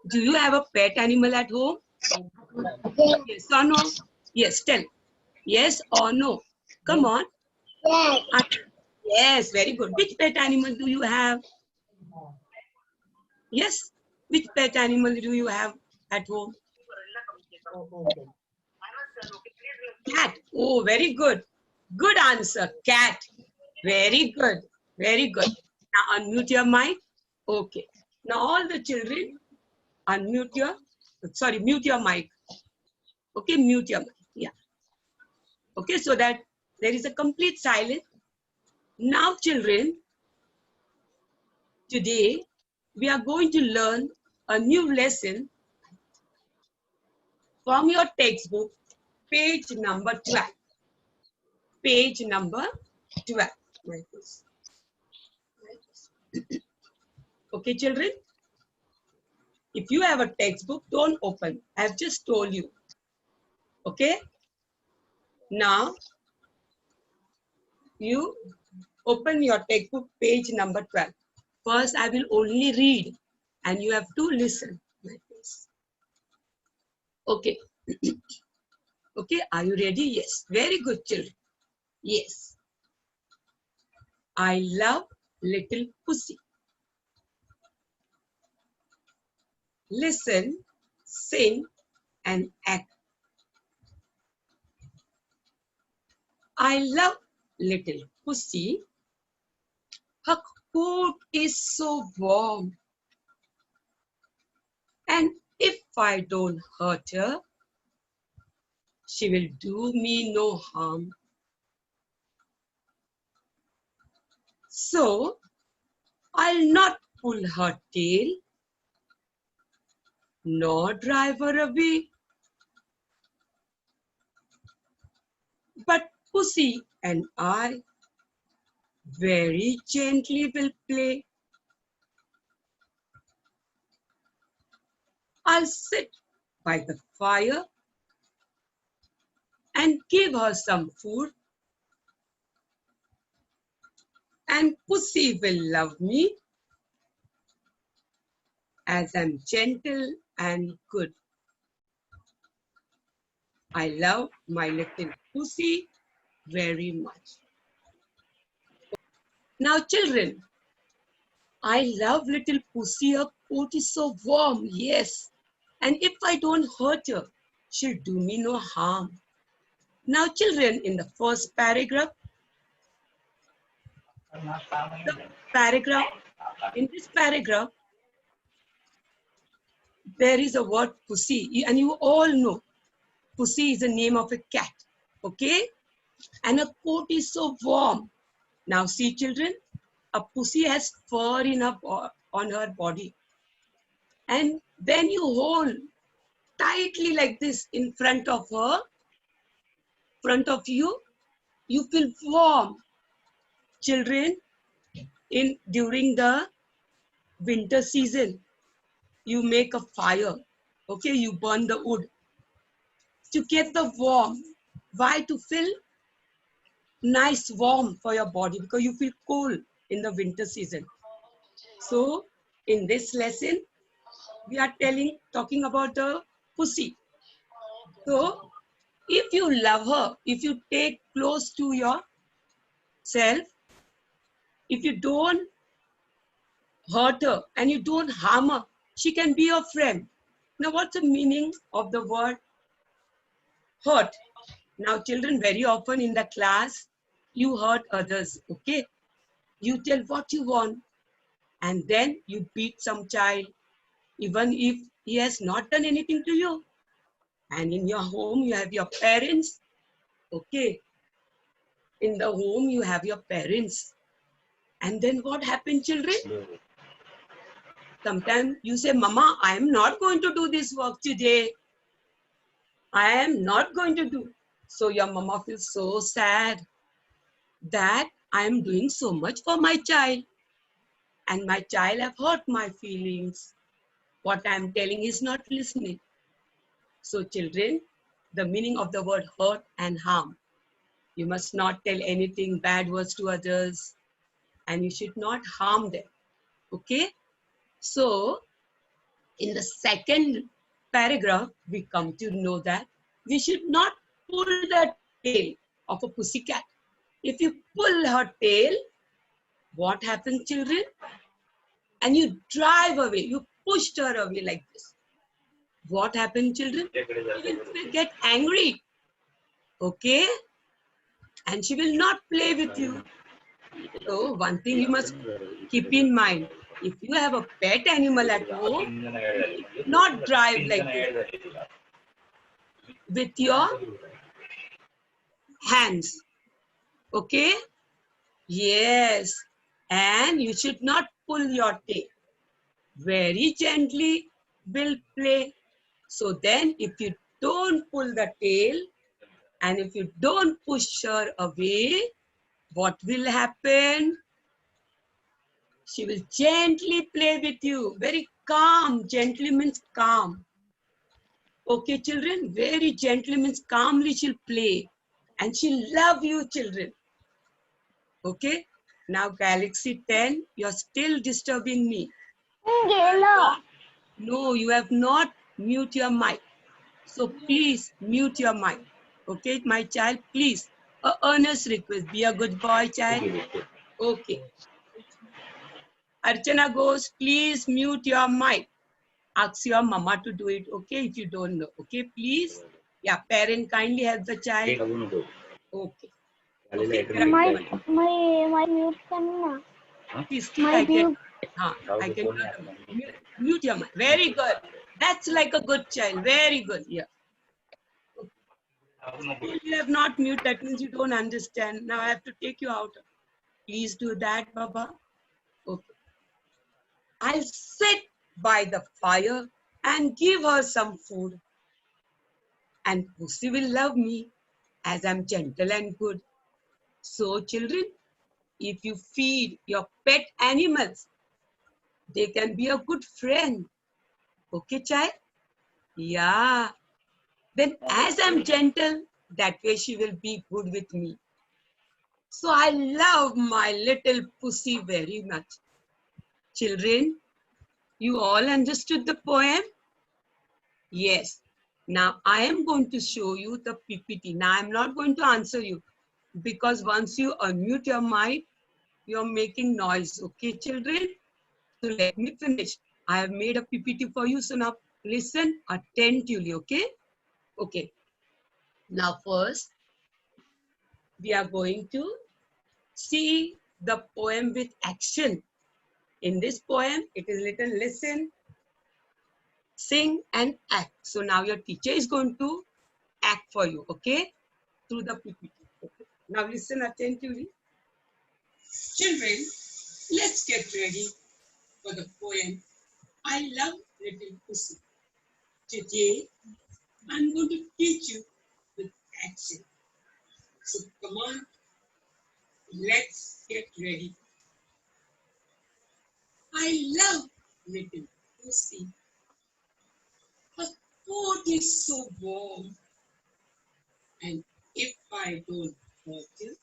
Do you have a pet animal at home? Yes or no? Yes, tell. Yes or no? Come on. Yes. Yes, very good. Which pet animal do you have? Yes. Which pet animal do you have at home? Cat. Oh, very good. Good answer. Cat. Very good. Very good. Now unmute your mic. Okay. Now all the children mute your mic. Okay, mute your mic. Yeah. Okay, so that there is a complete silence. Now children, today we are going to learn a new lesson from your textbook, page number 12. Page number 12. Okay, children? If you have a textbook, don't open. I've just told you. Okay? Now, you open your textbook, page number 12. First, I will only read and you have to listen like this. Okay. Okay, are you ready? Yes. Very good, children. Yes. I love little pussy. Listen, sing, and act. I love little pussy. Her coat is so warm. And if I don't hurt her, she will do me no harm. So I'll not pull her tail, nor drive her away. But Pussy and I very gently will play. I'll sit by the fire and give her some food, and Pussy will love me as I'm gentle and good. I love my little Pussy very much. Now, children, I love little Pussy. Her coat is so warm, yes. And if I don't hurt her, she'll do me no harm. Now, children, in the first paragraph, the paragraph, in this paragraph, there is a word pussy, and you all know pussy is the name of a cat, okay? And a coat is so warm. Now, see, children, a pussy has fur on her body, and then you hold tightly like this in front of her, front of you, you feel warm. Children, during the winter season, you make a fire, okay? You burn the wood to get the warm. Why? To feel nice warm for your body, because you feel cold in the winter season. So in this lesson, we are talking about the pussy. So if you love her, if you take close to yourself, if you don't hurt her and you don't harm her, she can be your friend. Now, what's the meaning of the word hurt? Now, children, very often in the class, you hurt others, okay? You tell what you want, and then you beat some child, even if he has not done anything to you. And in your home, you have your parents, okay? In the home, you have your parents. And then what happened, children? Sometimes you say, Mama, I am not going to do this work today. I am not going to do. So your mama feels so sad that I am doing so much for my child. And my child have hurt my feelings. What I am telling is not listening. So children, the meaning of the word hurt and harm. You must not tell anything bad words to others, and you should not harm them. Okay? So In the second paragraph, we come to know that we should not pull the tail of a pussycat. If you pull her tail, what happens, children? And you drive away, you pushed her away like this. What happens, children? She will get angry. Okay? And she will not play with you. So one thing you must keep in mind, if you have a pet animal at home, you should not drive like this with your hands. Okay? Yes. And you should not pull your tail. Very gently will play. So then if you don't pull the tail and if you don't push her away, what will happen? She will gently play with you. Very calm. Gently means calm. Okay, children? Very gently means calmly she'll play. And she'll love you, children. Okay? Now, Galaxy 10, you're still disturbing me. No, you have not mute your mic. So please mute your mic. Okay, my child, please. A earnest request. Be a good boy, child. Okay. Archana goes, please mute your mic. Ask your mama to do it, okay, if you don't know. Okay, please. Yeah, parent, kindly help the child. Okay. Okay. My mute करना. Please, I can. I can mute your mic. Very good. That's like a good child. Very good. Yeah. You have not mute. That means you don't understand. Now I have to take you out. Please do that, Baba. Okay. I'll sit by the fire and give her some food. And Pussy will love me as I'm gentle and good. So, children, if you feed your pet animals, they can be a good friend. Okay, child? Yeah. Then as I'm gentle, that way she will be good with me. So I love my little Pussy very much. Children, you all understood the poem? Yes. Now I am going to show you the PPT. Now I'm not going to answer you because once you unmute your mic, you're making noise. Okay, children? So let me finish. I have made a PPT for you. So now listen attentively. Okay? Okay. Now first, we are going to see the poem with action. In this poem, it is written listen, sing and act. So now your teacher is going to act for you, okay? Through the PPT. Okay. Now listen attentively. Children, let's get ready for the poem I Love Little Pussy. Today, I'm going to teach you with action. So come on, let's get ready. I love Little Pussy. Her coat is so warm. And if I don't hurt her,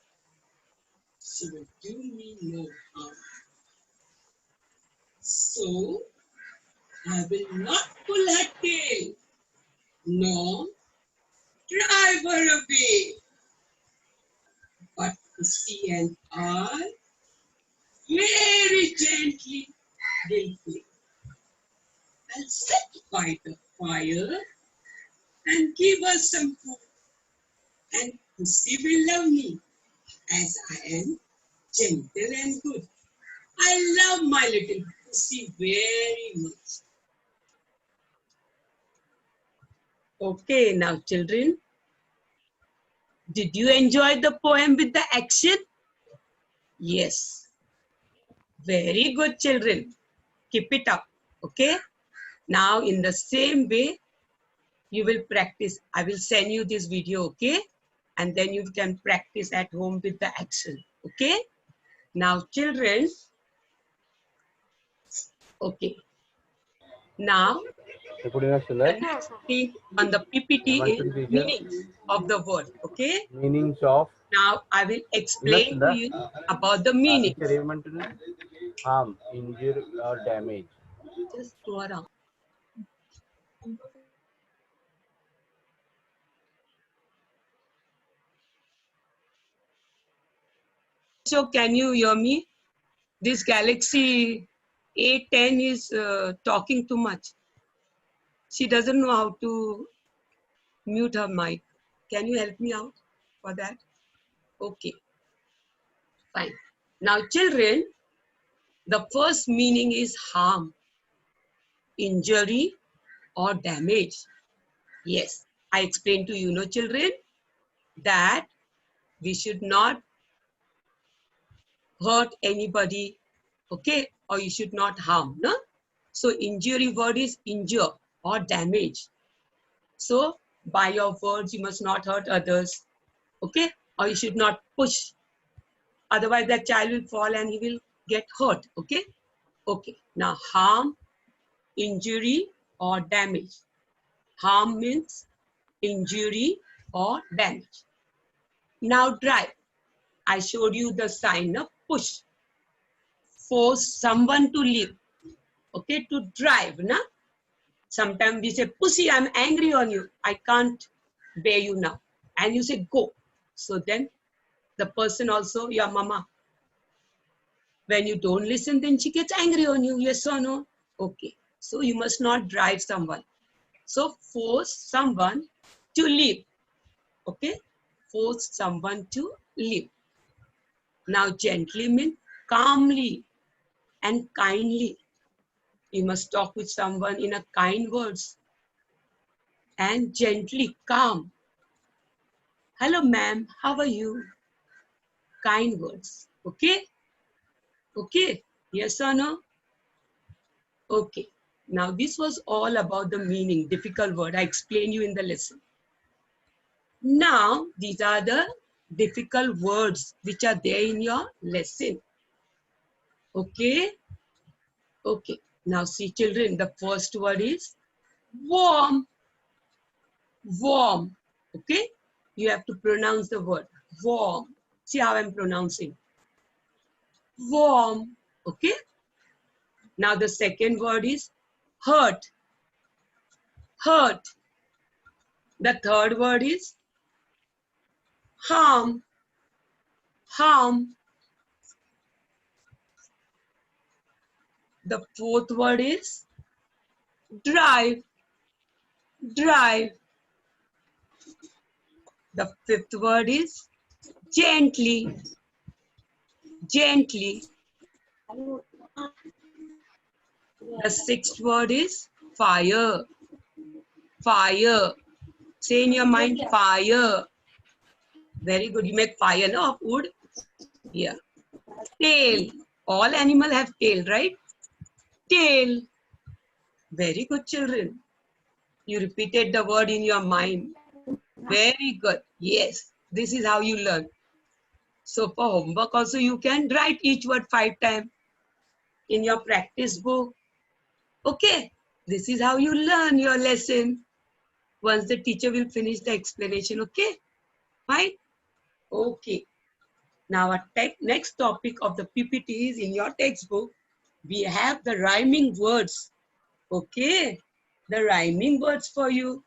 she will do me no harm. So I will not pull her tail, nor drive her away. But Pussy and I very gently will play. I'll sit by the fire and give her some food. And Pussy will love me as I am gentle and good. I love my little Pussy very much. Okay, now children, did you enjoy the poem with the action? Yes. Very good, children. Keep it up. Okay. Now, in the same way, you will practice. I will send you this video. Okay. And then you can practice at home with the action. Okay. Now, children. Okay. Now, the next thing on the PPT is meanings of the word. Okay. Meanings of. Now, I will explain to you about the meaning. Harm, injure or damage. Just go around. So can you hear me? This Galaxy A10 is talking too much. She doesn't know how to mute her mic. Can you help me out for that? Okay, fine. Now, children, the first meaning is harm, injury, or damage. Yes, I explained to you, children, that we should not hurt anybody, okay? Or you should not harm, no? So injury word is injure or damage. So by your words, you must not hurt others, okay? Or you should not push. Otherwise, that child will fall and he will get hurt, okay? Okay, now harm, injury, or damage. Harm means injury or damage. Now drive. I showed you the sign of push. Force someone to leave, okay, to drive, na? Sometimes we say, pussy, I'm angry on you. I can't bear you now. And you say, go. So then the person also, your mama, when you don't listen, then she gets angry on you. Yes or no? Okay. So you must not drive someone. So force someone to leave. Okay. Force someone to leave. Now gently means calmly and kindly. You must talk with someone in a kind words. And gently, calm. Hello, ma'am. How are you? Kind words. Okay? Okay? Yes or no? Okay. Now, this was all about the meaning, difficult word. I explained you in the lesson. Now, these are the difficult words which are there in your lesson. Okay? Okay. Now, see, children, the first word is warm. Warm. Okay? You have to pronounce the word warm. See how I'm pronouncing. Warm. Okay? Now the second word is hurt. Hurt. The third word is harm. Harm. The fourth word is drive. Drive. The fifth word is gently. Gently. The sixth word is fire. Fire. Say in your mind, fire. Very good. You make fire, no, of wood? Yeah. Tail. All animals have tail, right? Tail. Very good, children. You repeated the word in your mind. Very good. Yes. This is how you learn. So for homework also, you can write each word 5 times in your practice book. Okay. This is how you learn your lesson. Once the teacher will finish the explanation. Okay. Fine. Okay. Now, our next topic of the PPT is in your textbook. We have the rhyming words. Okay. The rhyming words for you.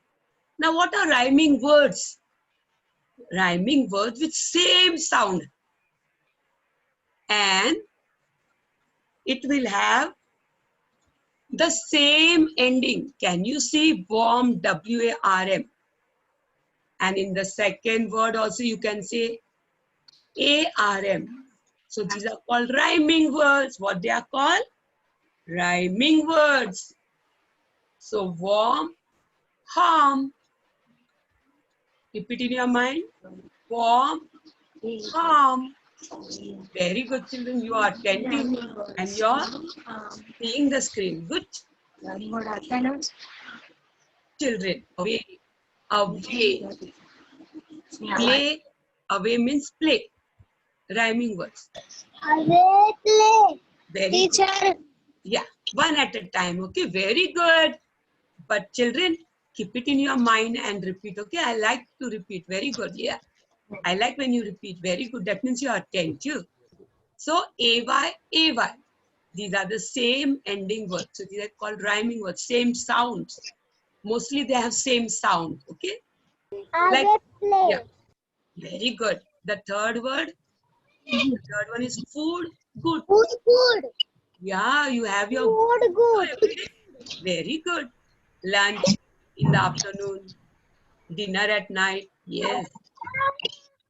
Now, what are rhyming words? Rhyming words with same sound. And it will have the same ending. Can you see warm, W-A-R-M? And in the second word also you can say A-R-M. So these are called rhyming words. What they are called? Rhyming words. So warm, harm. Keep it in your mind. Warm, harm. Very good, children. You are attentive and you are seeing the screen. Good. Children, away, away. Play, away means play. Rhyming words. Away play. Very Teacher. good. Yeah, one at a time. Okay, very good. But children, keep it in your mind and repeat. Okay, I like to repeat. Very good. Yeah, I like when you repeat. Very good. That means you are attentive. So AY, AY. These are the same ending words. So these are called rhyming words. Same sounds. Mostly they have same sound. Okay. I Like, will play. yeah, very good. The third word, the third one is food. Good. Food good. Yeah, you have your Food good. every day. Very good. Lunch in the afternoon, dinner at night. Yes.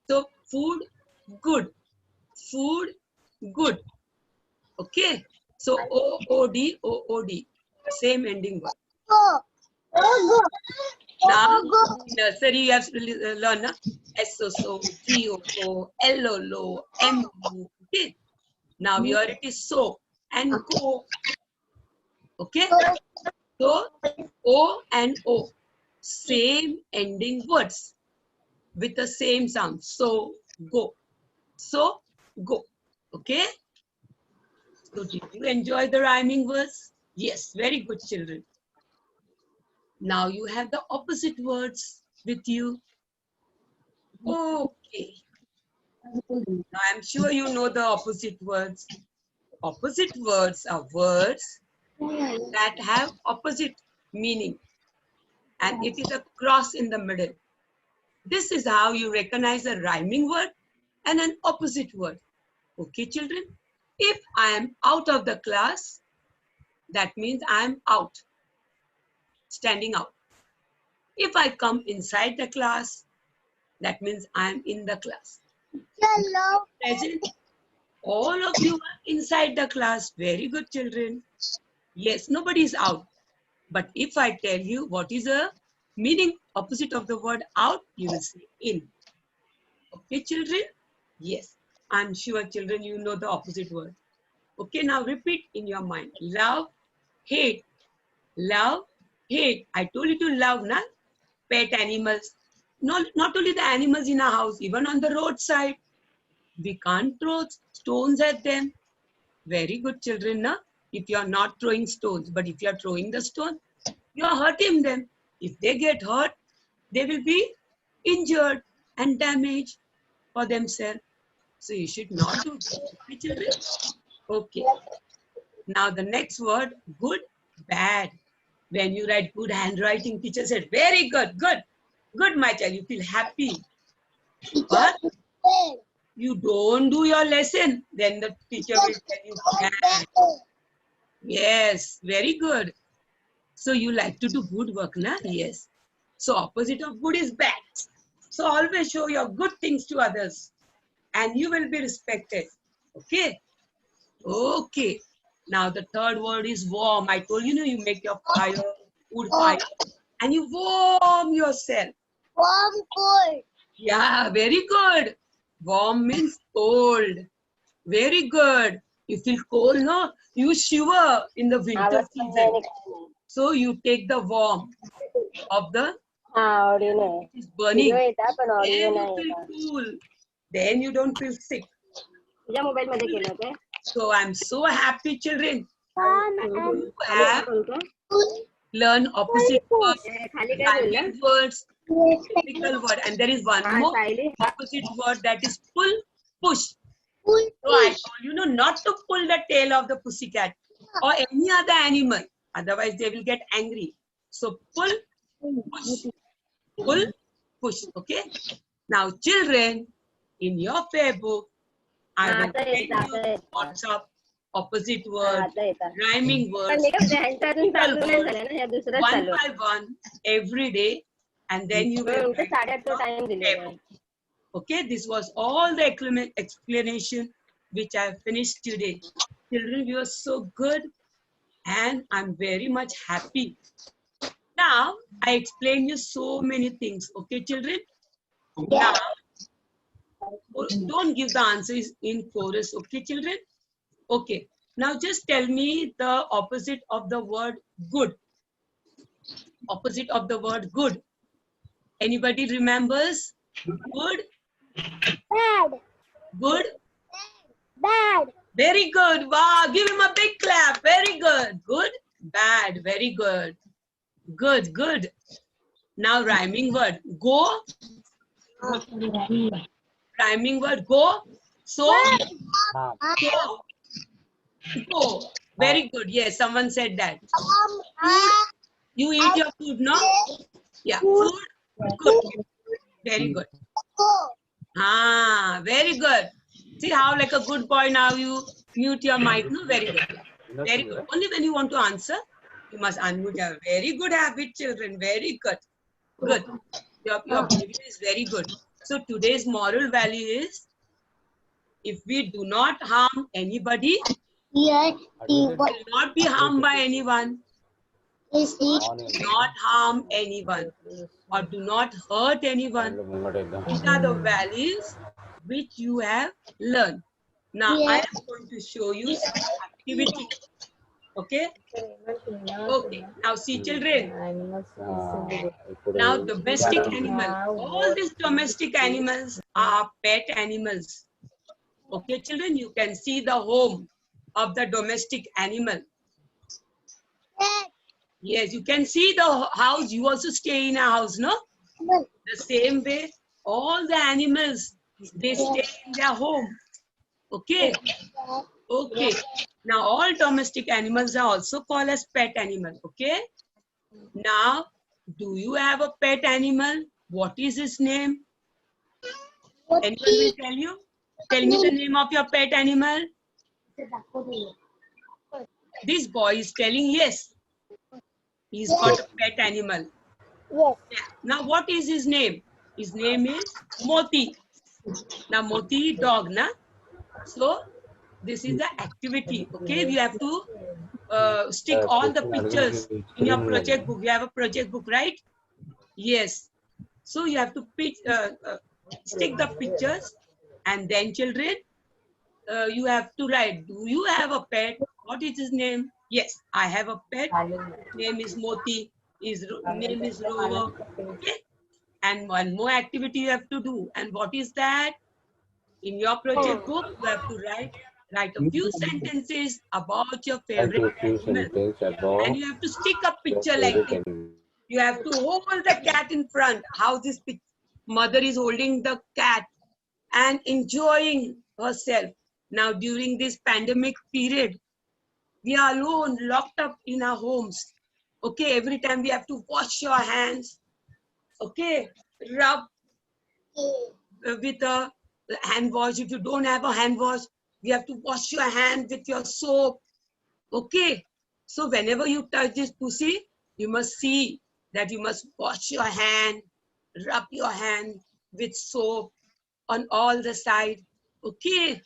So food, good. Food, good. Okay. So OOD, OOD. Same ending word. Go. Go. Now, Go. nursery you have to learn na? SOSO, GOO, LOLO, MU. Okay. Now here it is so and go. Okay. So O and O. Same ending words with the same sound. So go. So go. Okay. So did you enjoy the rhyming words? Yes, very good children. Now you have the opposite words with you. Okay. Now I'm sure you know the opposite words. Opposite words are words that have opposite meaning and it is a cross in the middle. This is how you recognize a rhyming word and an opposite word. Okay, children? If I am out of the class, that means I am out, standing out. If I come inside the class, that means I am in the class. Hello. Present, all of you are inside the class. Very good, children. Yes, nobody is out. But if I tell you what is the meaning opposite of the word out, you will say in. Okay, children? Yes, I'm sure, children, you know the opposite word. Okay, now repeat in your mind. Love, hate. Love, hate. I told you to love, na? Pet animals. Not only the animals in our house, even on the roadside. We can't throw stones at them. Very good, children, na? If you are not throwing stones, but if you are throwing the stone, you are hurting them. If they get hurt, they will be injured and damaged for themselves. So you should not do that. Okay, children? Okay. Now the next word, good, bad. When you write good handwriting, teacher said, very good, good. Good, my child. You feel happy. But you don't do your lesson, then the teacher will tell you bad. Yes, very good. So you like to do good work, na? Yes. So opposite of good is bad. So always show your good things to others and you will be respected. Okay? Okay. Now the third word is warm. I told you, you make your fire, wood fire, and you warm yourself. Warm cold. Yeah, very good. Warm means cold. Very good. You feel cold, no? You shiver in the winter season. So you take the warm of the it is burning. Then you feel cool. Then you don't feel sick. So I'm so happy, children. Warm and You have learned opposite words, rhyming words, typical word, and there is one more opposite word that is pull, push. cool. So I told you, not to pull the tail of the pussycat or any other animal. Otherwise, they will get angry. So pull, push. Pull, push. Okay. Now, children, in your fair book, I will send you WhatsApp opposite words, rhyming words, typical words, one by one every day, and then you will write your fair book. Okay, this was all the explanation which I finished today. Children, you are so good and I'm very much happy. Now, I explained you so many things. Okay, children? Now, don't give the answers in chorus. Okay, children? Okay. Now, just tell me the opposite of the word good. Opposite of the word good. Anybody remembers? Good? Bad. Good? Bad. Very good. Wow. Give him a big clap. Very good. Good? Bad. Very good. Good, good. Now rhyming word. Go. Rhyming word. Go. So. So. Go. Very good. Yes, someone said that. Food. You eat your food, no? Yeah, food. Good. Very good. Ah, very good. See how like a good boy now you mute your mic, no? Very good. Yeah. Very good. Only when you want to answer, you must unmute your very good habit, children. Very good. Good. Your behavior is very good. So today's moral value is, if we do not harm anybody, Here, will not be harmed by anyone. is it? Do not harm anyone or do not hurt anyone. These are the values which you have learned. Now I am going to show you some activity. Okay? Okay. Now see, children. Now domestic animal. All these domestic animals are pet animals. Okay, children, you can see the home of the domestic animal. Yes, you can see the house. You also stay in a house, no? The same way, all the animals, they stay in their home. Okay? Okay. Now, all domestic animals are also called as pet animal. Okay? Now, do you have a pet animal? What is his name? Anyone will tell you? Tell me the name of your pet animal. This boy is telling yes. He's got a pet animal. Yes. Yeah. Now, what is his name? His name is Moti. Now, Moti dog, na? So, this is the activity. Okay, we have to stick all the pictures in your project book. You have a project book, right? Yes. So, you have to stick the pictures, and then, children, you have to write, do you have a pet? What is his name? Yes, I have a pet. Name is Moti. His name is Rover. Okay. And one more activity you have to do. And what is that? In your project book, you have to write a few sentences about your favorite animal. And you have to stick a picture like this. You have to hold the cat in front. How this mother is holding the cat and enjoying herself. Now, during this pandemic period, we are alone, locked up in our homes. Okay, every time we have to wash your hands. Okay, rub with a hand wash. If you don't have a hand wash, you have to wash your hand with your soap. Okay, so whenever you touch this pussy, you must see that you must wash your hand, rub your hand with soap on all the side. Okay,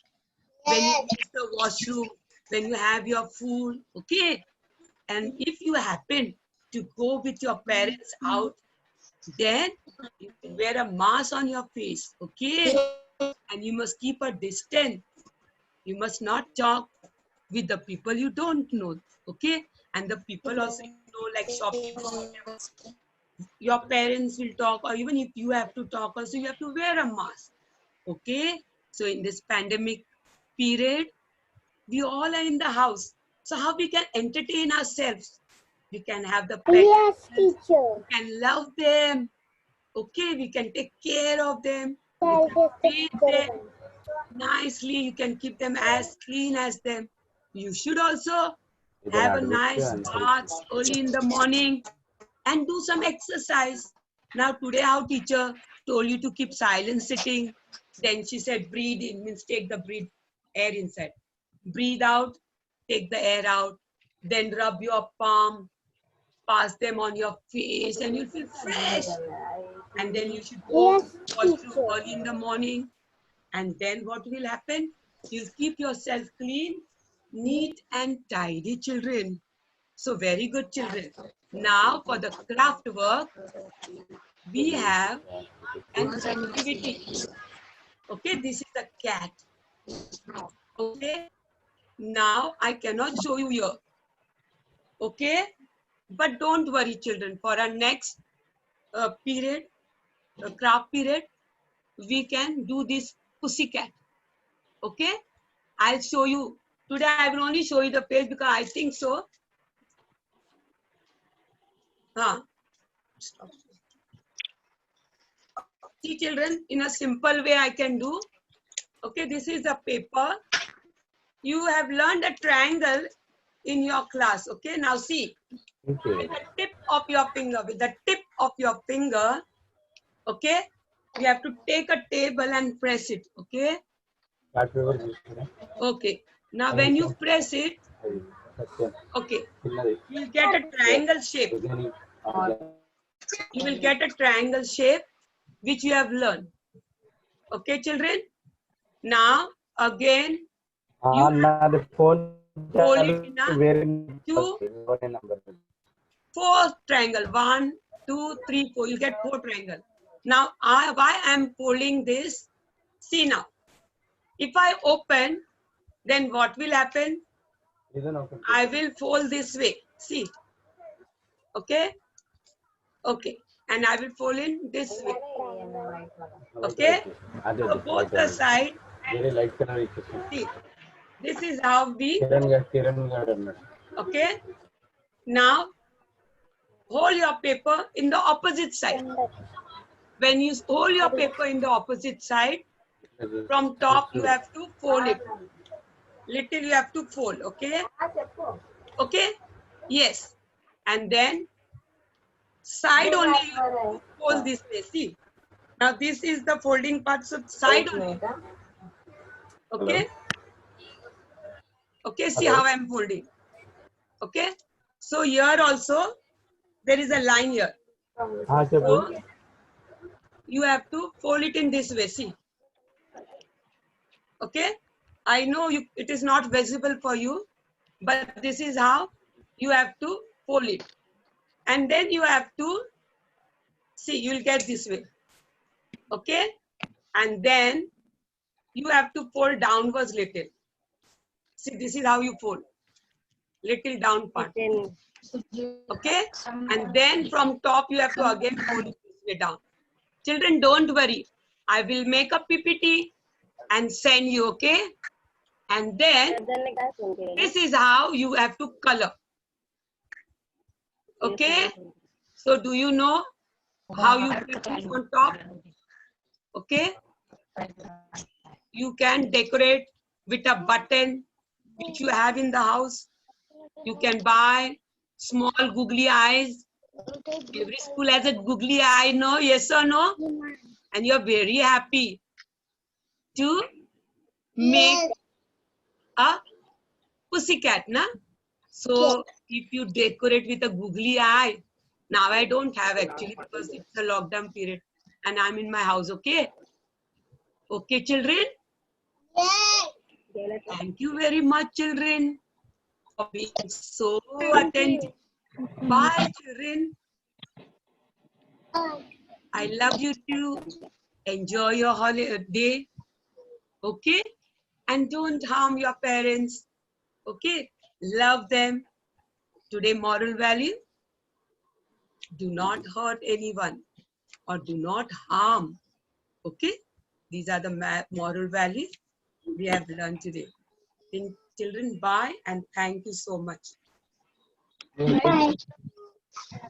when you use the washroom, when you have your food. Okay, and if you happen to go with your parents out, then you can wear a mask on your face. Okay, and you must keep a distance. You must not talk with the people you don't know. Okay, and the people also you know, like shopkeepers, your parents will talk, or even if you have to talk also, you have to wear a mask. Okay, so in this pandemic period, we all are in the house. So how we can entertain ourselves? We can have the pet Yes, animals, teacher. we can love them. Okay, we can take care of them. We Tell can this feed to them children. nicely. You can keep them as clean as them. You should also have a nice bath early in the morning and do some exercise. Now today our teacher told you to keep silent sitting. Then she said breathe in, means take the air inside. Breathe out, take the air out. Then rub your palm, pass them on your face, and you'll feel fresh. And then you should go Yes, washroom teacher. early in the morning. And then what will happen? You'll keep yourself clean, neat and tidy, children. So very good, children. Now for the craft work, we have an activity. Okay, this is the cat. Okay, now I cannot show you here. Okay, but don't worry, children. For our next period, craft period, we can do this pussycat. Okay, I'll show you. Today I will only show you the page because I think so. Stop. See, children, in a simple way I can do. Okay, this is a paper. You have learned a triangle in your class. Okay, now see, with the tip of your finger, with the tip of your finger, okay, you have to take a table and press it, okay? Okay. Now when you press it, okay, you'll get a triangle shape. You will get a triangle shape which you have learned. Okay, children? Now, again, you fold it in a 2, 4 triangle. 1, 2, 3, 4. You get 4 triangle. Now, why I am folding this? See now. If I open, then what will happen? I will fold this way. See. Okay? Okay. And I will fold in this way. Okay? So both the side. See. This is how we. Okay? Now, hold your paper in the opposite side. When you hold your paper in the opposite side, from top you have to fold it. Little you have to fold, okay? Okay? Yes. And then side only you have to fold this way. See? Now this is the folding part, so side only. Okay? Okay, see how I am folding. Okay? So here also, there is a line here. So you have to fold it in this way, see? Okay? I know it is not visible for you, but this is how you have to fold it. And then you have to, see, you will get this way. Okay? And then you have to fold downwards little. See, this is how you fold. Little down part. Okay? And then from top you have to again fold it this way down. Children, don't worry. I will make a PPT and send you, okay? And then this is how you have to color. Okay? So do you know how you put this on top? Okay? You can decorate with a button which you have in the house. You can buy small googly eyes. Every school has a googly eye, no? Yes or no? And you're very happy to make a pussycat, na? So if you decorate with a googly eye, now I don't have actually because it's a lockdown period and I'm in my house, okay? Okay, children? Thank you very much, children, for being so attentive. Bye, children. I love you too. Enjoy your holiday. Okay? And don't harm your parents. Okay? Love them. Today, moral value. Do not hurt anyone or do not harm. Okay? These are the moral values we have learned today. Children, bye and thank you so much. Bye.